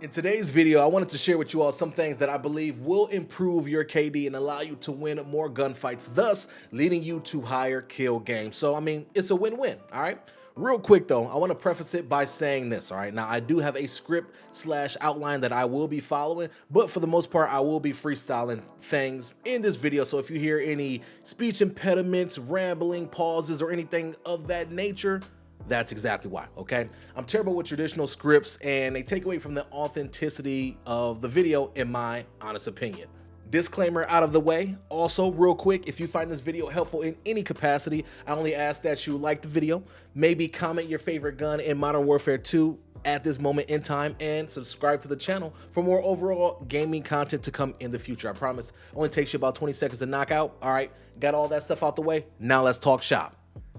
In today's video, I wanted to share with you all some things that I believe will improve your KD and allow you to win more gunfights, thus leading you to higher kill games. So, I mean, it's a win-win, all right? Real quick though, I want to preface it by saying this, all right? Now, I do have a script slash outline that I will be following, but for the most part, I will be freestyling things in this video. So if you hear any speech impediments, rambling, pauses, or anything of that nature, that's exactly why, okay? I'm terrible with traditional scripts and they take away from the authenticity of the video, in my honest opinion. Disclaimer out of the way. Also, real quick, if you find this video helpful in any capacity, I only ask that you like the video, maybe comment your favorite gun in Modern Warfare 2 at this moment in time, and subscribe to the channel for more overall gaming content to come in the future. I promise, only takes you about 20 seconds to knock out. All right, got all that stuff out the way. Now let's talk shop.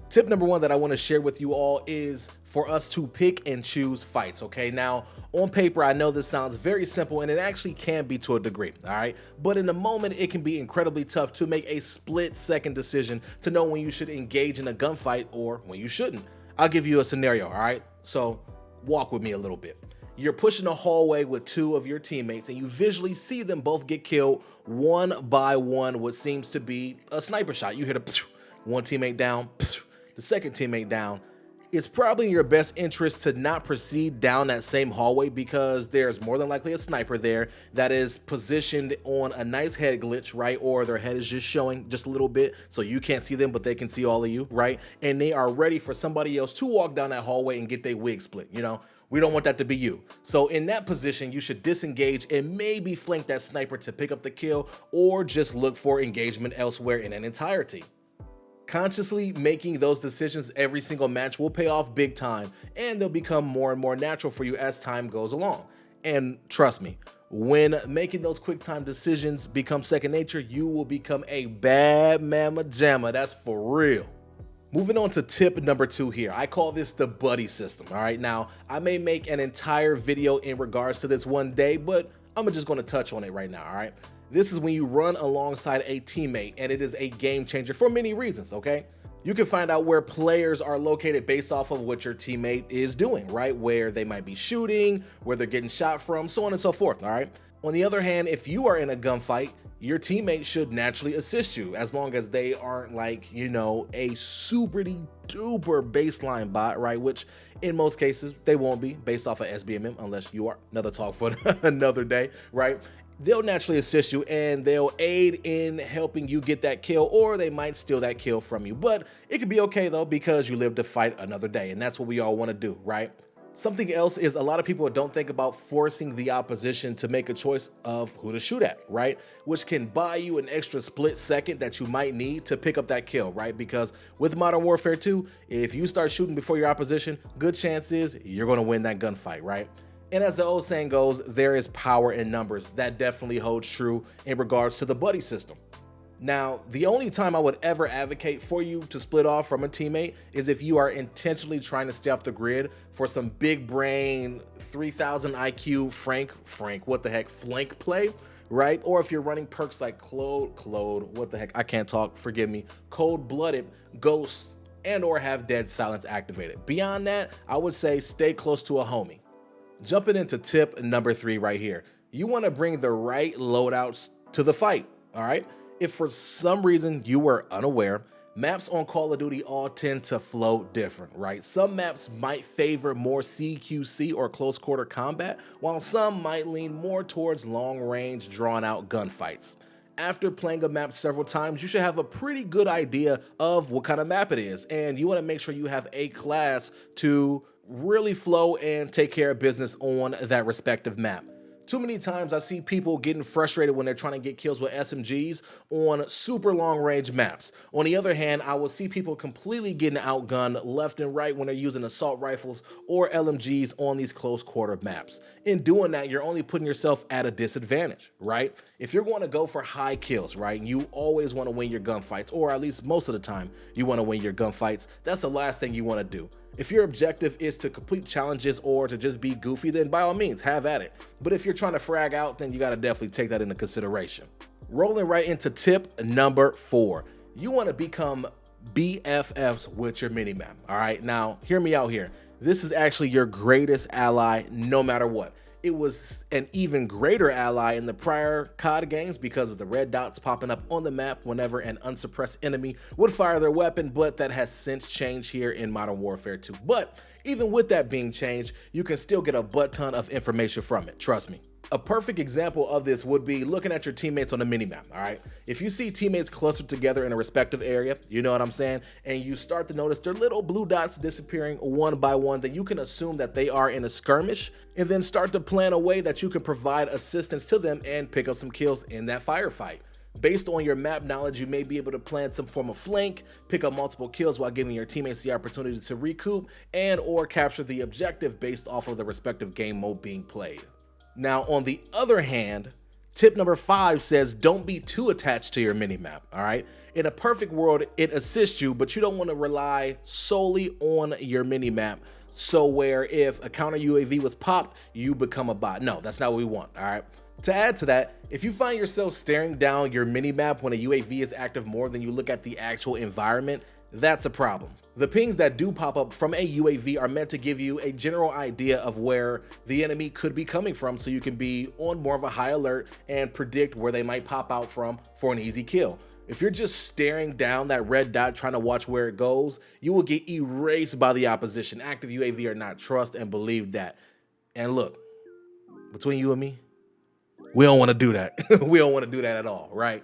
Tip number one that I want to share with you all is for us to pick and choose fights, okay? Now, on paper, I know this sounds very simple, and it actually can be to a degree, all right? But in the moment, it can be incredibly tough to make a split-second decision to know when you should engage in a gunfight or when you shouldn't. I'll give you a scenario, all right? So walk with me a little bit. You're pushing a hallway with two of your teammates, and you visually see them both get killed one by one, what seems to be a sniper shot. You hear the one teammate down, the second teammate down. It's probably in your best interest to not proceed down that same hallway because there's more than likely a sniper there that is positioned on a nice head glitch, right? Or their head is just showing just a little bit so you can't see them, but they can see all of you, right? And they are ready for somebody else to walk down that hallway and get their wig split, you know? We don't want that to be you. So in that position, you should disengage and maybe flank that sniper to pick up the kill, or just look for engagement elsewhere in an entirety. Consciously making those decisions every single match will pay off big time, and they'll become more and more natural for you as time goes along. And trust me, when making those quick time decisions become second nature, you will become a bad mamma jamma. That's for real. Moving on to tip number two here. I call this the buddy system, all right? Now, I may make an entire video in regards to this one day, but I'm just gonna touch on it right now, all right? This is when you run alongside a teammate, and it is a game changer for many reasons, okay? You can find out where players are located based off of what your teammate is doing, right? Where they might be shooting, where they're getting shot from, so on and so forth, all right? On the other hand, if you are in a gunfight, your teammate should naturally assist you as long as they aren't like, you know, a super duper baseline bot, right? Which in most cases, they won't be based off of SBMM unless you are. Another talk for another day, right? They'll naturally assist you and they'll aid in helping you get that kill, or they might steal that kill from you. But it could be okay though, because you live to fight another day, and that's what we all want to do, right? Something else is a lot of people don't think about forcing the opposition to make a choice of who to shoot at, right? Which can buy you an extra split second that you might need to pick up that kill, right? Because with Modern Warfare 2, if you start shooting before your opposition, good chance is you're going to win that gunfight, right? And as the old saying goes, there is power in numbers. That definitely holds true in regards to the buddy system. Now, the only time I would ever advocate for you to split off from a teammate is if you are intentionally trying to stay off the grid for some big brain 3000 IQ flank play, right? Or if you're running perks like cold-blooded, ghost, and or have dead silence activated. Beyond that, I would say stay close to a homie. Jumping into tip number three right here. You want to bring the right loadouts to the fight, all right? If for some reason you were unaware, maps on Call of Duty all tend to flow different, right? Some maps might favor more CQC or close quarter combat, while some might lean more towards long range, drawn out gunfights. After playing a map several times, you should have a pretty good idea of what kind of map it is, and you want to make sure you have a class to really flow and take care of business on that respective map. Too many times I see people getting frustrated when they're trying to get kills with SMGs on super long range maps. On the other hand, I will see people completely getting outgunned left and right when they're using assault rifles or LMGs on these close quarter maps. In doing that, you're only putting yourself at a disadvantage, right? If you're going to go for high kills, right, and you always want to win your gunfights, or at least most of the time you want to win your gunfights, that's the last thing you want to do. If your objective is to complete challenges or to just be goofy, then by all means, have at it. But if you're trying to frag out, then you got to definitely take that into consideration. Rolling right into tip number four. You want to become BFFs with your minimap, all right? Now, hear me out here. This is actually your greatest ally no matter what. it was an even greater ally in the prior COD games because of the red dots popping up on the map whenever an unsuppressed enemy would fire their weapon, but that has since changed here in Modern Warfare 2. But even with that being changed, you can still get a butt ton of information from it, trust me. A perfect example of this would be looking at your teammates on the minimap, all right? If you see teammates clustered together in a respective area, you know what I'm saying, and you start to notice their little blue dots disappearing one by one, then you can assume that they are in a skirmish, and then start to plan a way that you can provide assistance to them and pick up some kills in that firefight. Based on your map knowledge, you may be able to plan some form of flank, pick up multiple kills while giving your teammates the opportunity to recoup and or capture the objective based off of the respective game mode being played. Now, on the other hand, tip number 5 says don't be too attached to your minimap, all right? In a perfect world, it assists you, but you don't want to rely solely on your minimap. So where if a counter UAV was popped, you become a bot. No, that's not what we want, all right? To add to that, if you find yourself staring down your minimap when a UAV is active more than you look at the actual environment, that's a problem. The pings that do pop up from a UAV are meant to give you a general idea of where the enemy could be coming from so you can be on more of a high alert and predict where they might pop out from for an easy kill. If you're just staring down that red dot trying to watch where it goes, you will get erased by the opposition, active UAV or not. Trust and believe that. And look, between you and me, we don't want to do that. We don't want to do that at all, right?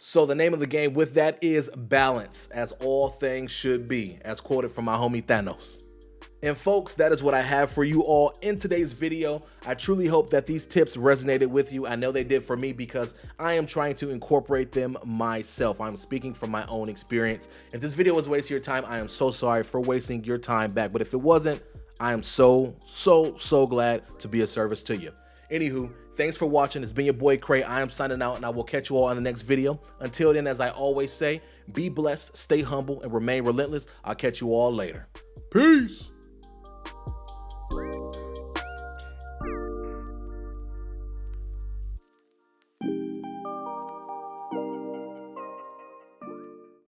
So the name of the game with that is balance, as all things should be, as quoted from my homie Thanos. And folks, that is what I have for you all in today's video. I truly hope that these tips resonated with you. I know they did for me because I am trying to incorporate them myself. I'm speaking from my own experience. If this video was wasting your time, I am so sorry for wasting your time back. But if it wasn't, I am so glad to be of service to you. Anywho, thanks for watching. It's been your boy Cray. I am signing out, and I will catch you all in the next video. Until then, as I always say, be blessed, stay humble, and remain relentless. I'll catch you all later. Peace.